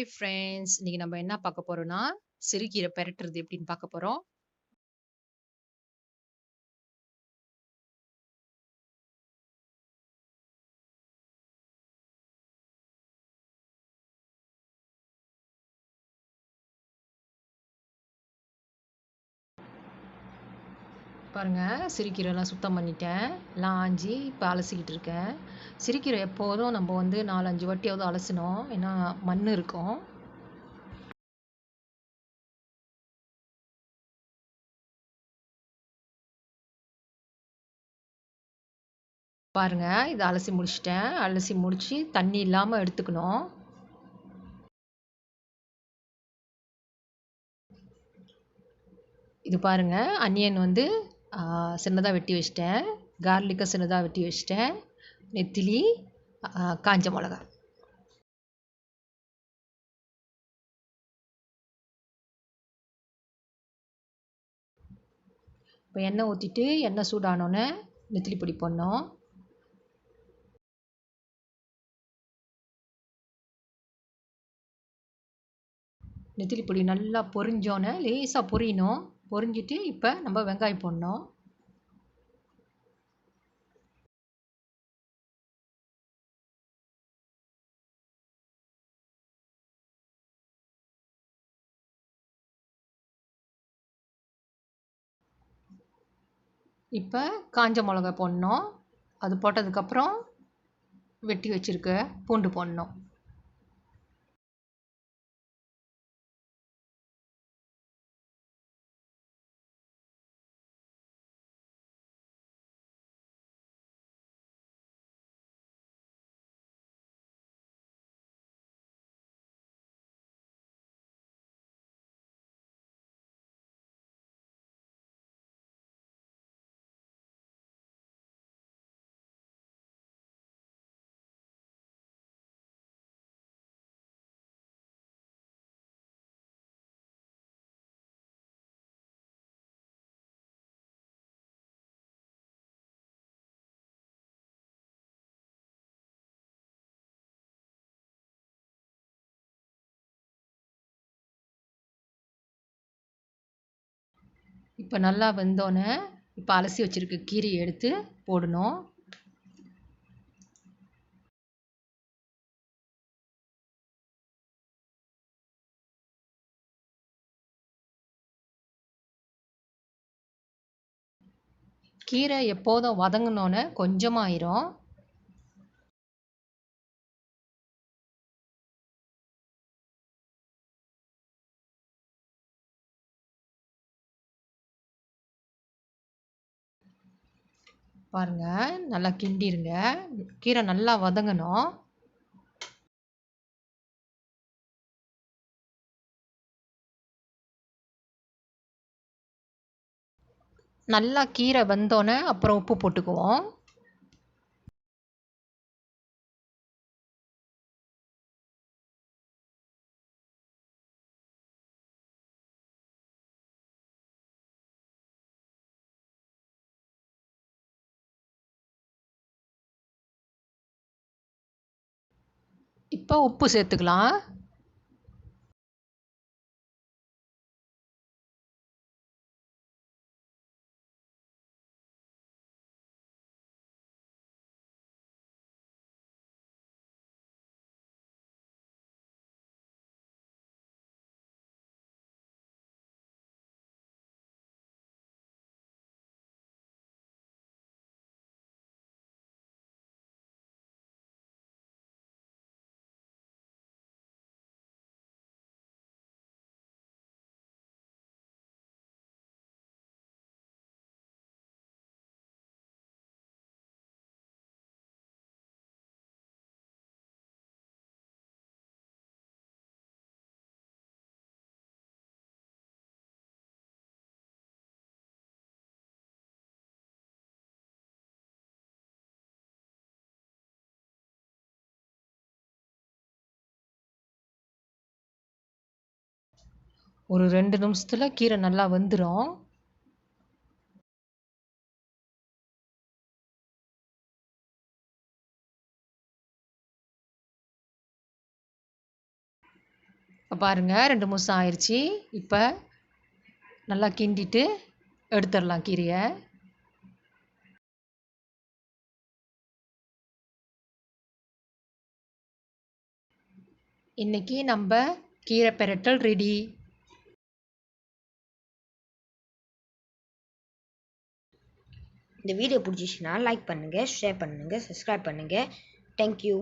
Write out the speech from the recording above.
Hi friends. இன்னைக்கு நம்ம என்ன பார்க்க போறோம்னா, சிறுகீரை பெரட்டுறது எப்படின்னு பார்க்க போறோம். பாருங்க, சிறுகீரைலாம் சுத்தம் பண்ணிட்டேன். எல்லாம் ஆஞ்சி இப்போ அலசிக்கிட்டு இருக்கேன். சிறுகீரை எப்போதும் நம்ம 4, 5 வாட்டியாவது அலசணும். ஏன்னா மண் இருக்கும். பாருங்க, இதை அலசி முடிச்சிட்டேன். அலசி முடிச்சு தண்ணி இல்லாமல் எடுத்துக்கணும். இது பாருங்க, அனியன் சின்னதாக வெட்டி வச்சிட்டேன். கார்லிக்கை சின்னதாக வெட்டி வச்சிட்டேன். நெத்திலி, காஞ்ச மிளகா. இப்போ எண்ணெய் ஊற்றிட்டு எண்ணெய் சூடானோன்னே நெத்திலி பொடி போடணும். நெத்திலி பொடி நல்லா பொரிஞ்சோன்னே லேசாக பொரியணும். பொரிஞ்சிட்டு இப்போ நம்ம வெங்காயம் போடணும். இப்போ காஞ்ச மிளகா போடணும். அது போட்டதுக்கப்புறம் வெட்டி வச்சிருக்க பூண்டு போடணும். இப்போ நல்லா வெந்தோன்னே இப்போ அலசி வச்சிருக்க கீரையை எடுத்து போடணும். கீரை எப்போதும் வதங்கினோன்னே கொஞ்சமாயிரும். பாருங்க, நல்லா கிண்டிருங்க. கீரை நல்லா வதங்கணும். நல்லா கீரை வெந்தோன்னே அப்புறம் உப்பு போட்டுக்குவோம். இப்போ உப்பு சேர்த்துக்கலாம். ஒரு 2 நிமிஷத்துல கீரை நல்லா வெந்துரும். இப்போ பாருங்கள் 2 நிமிஷம் ஆயிடுச்சு. இப்போ நல்லா கிண்டிட்டு எடுத்துடலாம் கீரையை. இன்னைக்கு நம்ம கீரை பெரட்டல் ரெடி. இந்த வீடியோ பிடிச்சிச்சுன்னா லைக் பண்ணுங்கள், ஷேர் பண்ணுங்கள், சப்ஸ்கிரைப் பண்ணுங்கள். தேங்க்யூ.